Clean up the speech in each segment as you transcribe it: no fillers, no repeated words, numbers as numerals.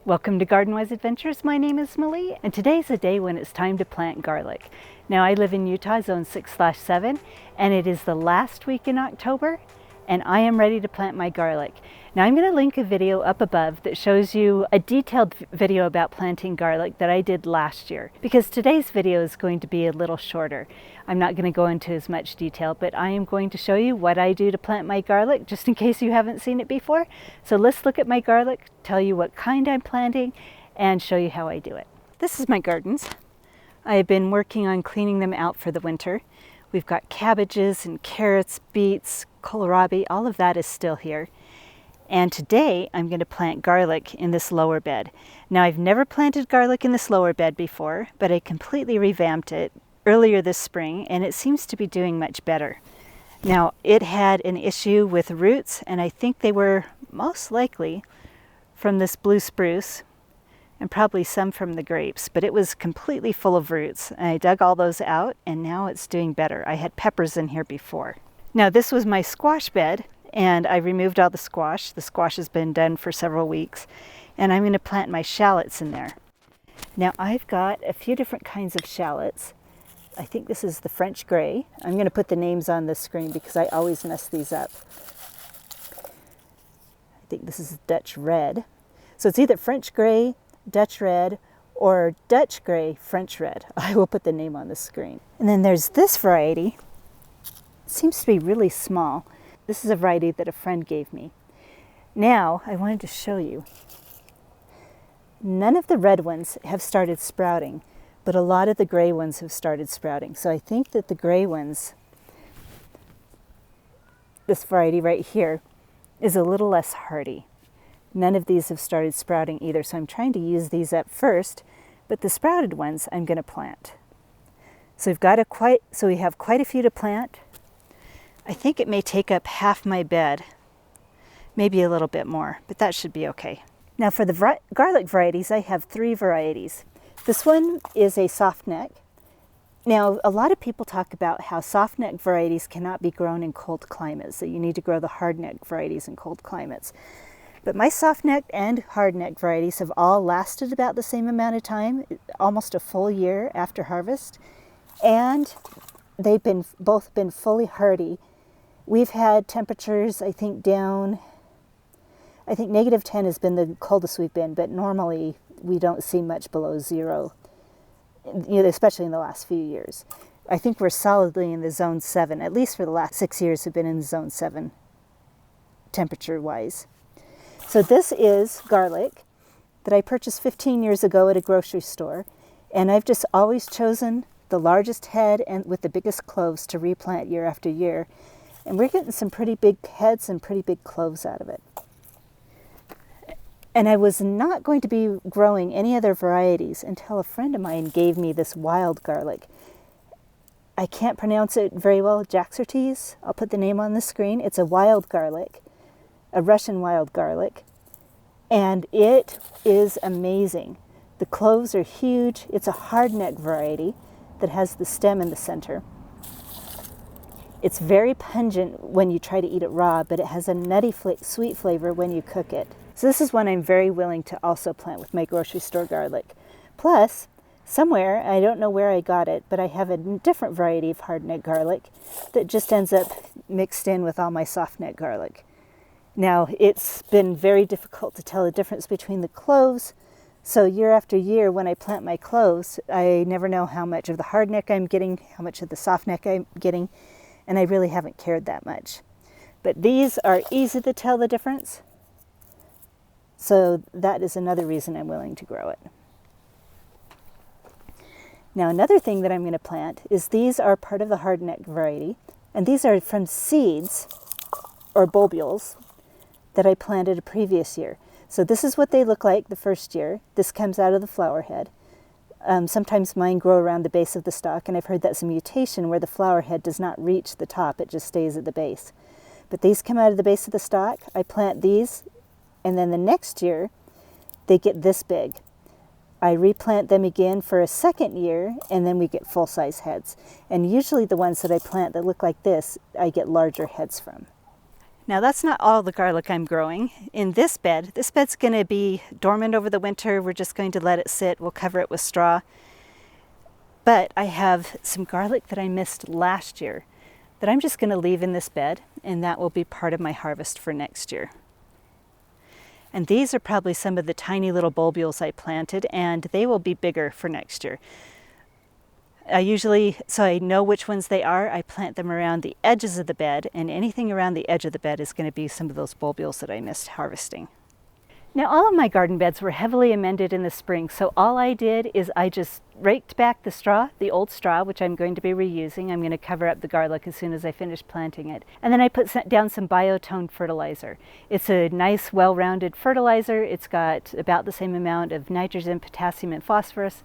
Welcome to Garden Wise Adventures. My name is Millie, and today's a day when it's time to plant garlic. Now, I live in Utah, zone 6/7, and it is the last week in October, and I am ready to plant my garlic. Now, I'm going to link a video up above that shows you a detailed video about planting garlic that I did last year, because today's video is going to be a little shorter. I'm not going to go into as much detail, but I am going to show you what I do to plant my garlic, just in case you haven't seen it before. So let's look at my garlic, tell you what kind I'm planting, and show you how I do it. This is my gardens. I have been working on cleaning them out for the winter. We've got cabbages and carrots, beets, kohlrabi, all of that is still here. And today I'm going to plant garlic in this lower bed. Now, I've never planted garlic in this lower bed before, but I completely revamped it earlier this spring, and it seems to be doing much better. Now, it had an issue with roots, and I think they were most likely from this blue spruce and probably some from the grapes, but it was completely full of roots. And I dug all those out, and now it's doing better. I had peppers in here before. Now, this was my squash bed, and I removed all the squash. The squash has been done for several weeks, and I'm going to plant my shallots in there. Now, I've got a few different kinds of shallots. I think this is the French gray. I'm going to put the names on the screen because I always mess these up. I think this is Dutch red. So it's either French gray, Dutch red, or Dutch gray, French red. I will put the name on the screen. And then there's this variety. It seems to be really small. This is a variety that a friend gave me. Now, I wanted to show you. None of the red ones have started sprouting, but a lot of the gray ones have started sprouting. So I think that the gray ones, this variety right here, is a little less hardy. None of these have started sprouting either, so I'm trying to use these up first, but the sprouted ones I'm going to plant. So we have quite a few to plant. I think it may take up half my bed, maybe a little bit more, but that should be okay. Now, for the garlic varieties, I have 3 varieties. This one is a soft neck. Now, a lot of people talk about how soft neck varieties cannot be grown in cold climates, that you need to grow the hard neck varieties in cold climates. But my soft neck and hard neck varieties have all lasted about the same amount of time, almost a full year after harvest, and they've both been fully hardy. We've had temperatures, I think -10 has been the coldest we've been, but normally we don't see much below 0, especially in the last few years. I think we're solidly in the zone 7, at least for the last 6 years have been in zone 7 temperature-wise. So this is garlic that I purchased 15 years ago at a grocery store, and I've just always chosen the largest head and with the biggest cloves to replant year after year. And we're getting some pretty big heads and pretty big cloves out of it. And I was not going to be growing any other varieties until a friend of mine gave me this wild garlic. I can't pronounce it very well, Jaxartes. I'll put the name on the screen. It's a wild garlic, a Russian wild garlic, and it is amazing. The cloves are huge. It's a hardneck variety that has the stem in the center. It's very pungent when you try to eat it raw, but it has a nutty, sweet flavor when you cook it. So this is one I'm very willing to also plant with my grocery store garlic. Plus, somewhere, I don't know where I got it, but I have a different variety of hardneck garlic that just ends up mixed in with all my softneck garlic. Now, it's been very difficult to tell the difference between the cloves. So year after year, when I plant my cloves, I never know how much of the hardneck I'm getting, how much of the softneck I'm getting, and I really haven't cared that much. But these are easy to tell the difference. So that is another reason I'm willing to grow it. Now, another thing that I'm going to plant is these are part of the hardneck variety, and these are from seeds or bulbules that I planted a previous year. So this is what they look like the first year. This comes out of the flower head. Sometimes mine grow around the base of the stalk, and I've heard that's a mutation where the flower head does not reach the top, it just stays at the base. But these come out of the base of the stalk. I plant these, and then the next year they get this big. I replant them again for a second year, and then we get full-size heads. And usually the ones that I plant that look like this, I get larger heads from. Now that's not all the garlic I'm growing. In this bed's going to be dormant over the winter. We're just going to let it sit. We'll cover it with straw. But I have some garlic that I missed last year that I'm just going to leave in this bed, and that will be part of my harvest for next year. And these are probably some of the tiny little bulbules I planted, and they will be bigger for next year. So I know which ones they are, I plant them around the edges of the bed, and anything around the edge of the bed is going to be some of those bulbules that I missed harvesting. Now all of my garden beds were heavily amended in the spring, so all I did is I just raked back the straw, the old straw, which I'm going to be reusing. I'm going to cover up the garlic as soon as I finish planting it. And then I put down some biotone fertilizer. It's a nice, well-rounded fertilizer. It's got about the same amount of nitrogen, potassium, and phosphorus.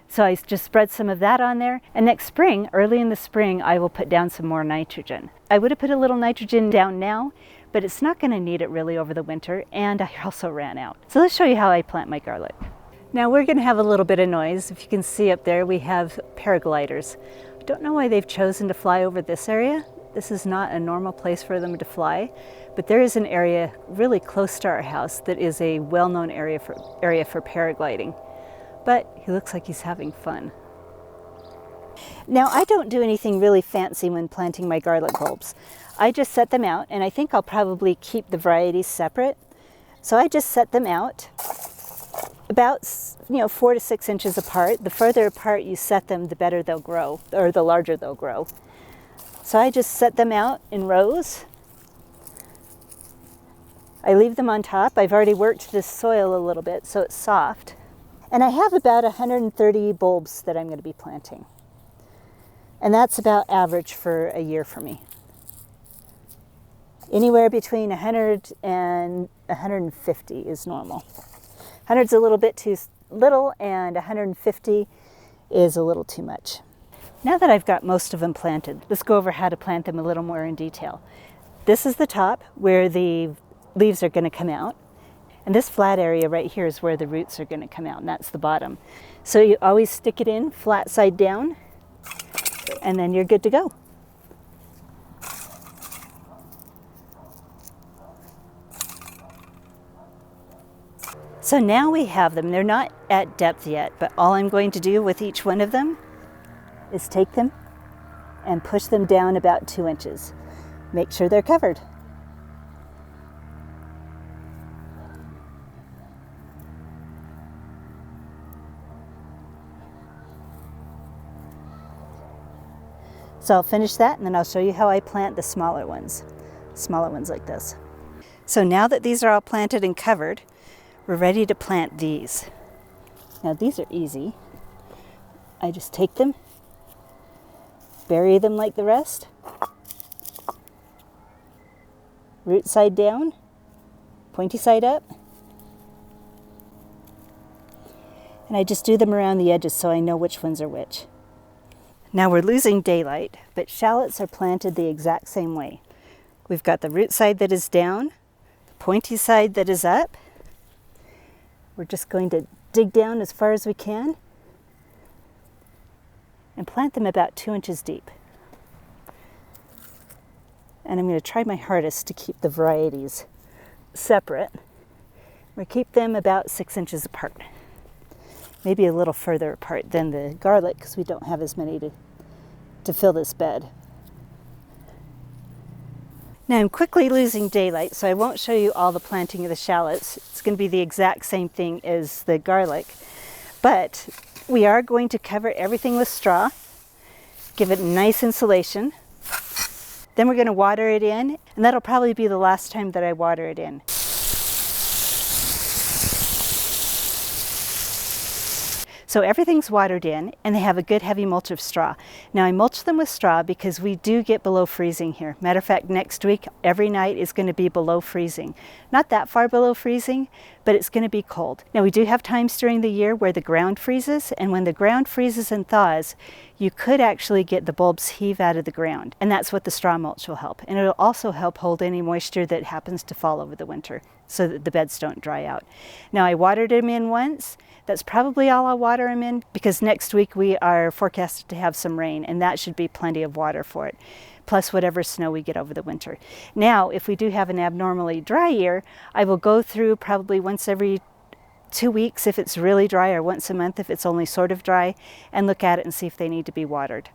So I just spread some of that on there, and next spring, early in the spring, I will put down some more nitrogen. I would have put a little nitrogen down now, but it's not going to need it really over the winter, and I also ran out. So let's show you how I plant my garlic. Now we're going to have a little bit of noise. If you can see up there, we have paragliders. I don't know why they've chosen to fly over this area. This is not a normal place for them to fly, but there is an area really close to our house that is a well-known area for paragliding. But he looks like he's having fun. Now I don't do anything really fancy when planting my garlic bulbs. I just set them out, and I think I'll probably keep the varieties separate. So I just set them out about 4 to 6 inches apart. The further apart you set them, the better they'll grow, or the larger they'll grow. So I just set them out in rows. I leave them on top. I've already worked this soil a little bit so it's soft. And I have about 130 bulbs that I'm going to be planting. And that's about average for a year for me. Anywhere between 100 and 150 is normal. 100's a little bit too little, and 150 is a little too much. Now that I've got most of them planted, let's go over how to plant them a little more in detail. This is the top where the leaves are going to come out. And this flat area right here is where the roots are going to come out, and that's the bottom. So you always stick it in flat side down, and then you're good to go. So now we have them. They're not at depth yet, but all I'm going to do with each one of them is take them and push them down about 2 inches. Make sure they're covered. So I'll finish that, and then I'll show you how I plant the smaller ones like this. So now that these are all planted and covered, we're ready to plant these. Now these are easy. I just take them, bury them like the rest, root side down, pointy side up, and I just do them around the edges so I know which ones are which. Now we're losing daylight, but shallots are planted the exact same way. We've got the root side that is down, the pointy side that is up. We're just going to dig down as far as we can and plant them about 2 inches deep. And I'm going to try my hardest to keep the varieties separate. We keep them about 6 inches apart. Maybe a little further apart than the garlic because we don't have as many to fill this bed. Now I'm quickly losing daylight, so I won't show you all the planting of the shallots. It's going to be the exact same thing as the garlic. But we are going to cover everything with straw, give it nice insulation. Then we're going to water it in, and that'll probably be the last time that I water it in. So everything's watered in, and they have a good heavy mulch of straw. Now I mulch them with straw because we do get below freezing here. Matter of fact, next week, every night is going to be below freezing. Not that far below freezing, but it's going to be cold. Now we do have times during the year where the ground freezes, and when the ground freezes and thaws, you could actually get the bulbs heave out of the ground. And that's what the straw mulch will help. And it'll also help hold any moisture that happens to fall over the winter so that the beds don't dry out. Now I watered them in once. That's probably all I'll water them in, because next week we are forecasted to have some rain, and that should be plenty of water for it, plus whatever snow we get over the winter. Now, if we do have an abnormally dry year, I will go through probably once every 2 weeks if it's really dry, or once a month if it's only sort of dry, and look at it and see if they need to be watered.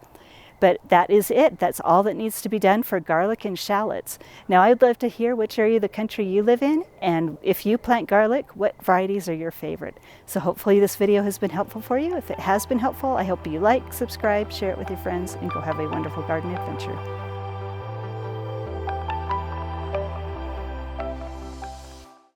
But that is it. That's all that needs to be done for garlic and shallots. Now, I'd love to hear which area of the country you live in, and if you plant garlic, what varieties are your favorite. So hopefully this video has been helpful for you. If it has been helpful, I hope you like, subscribe, share it with your friends, and go have a wonderful garden adventure.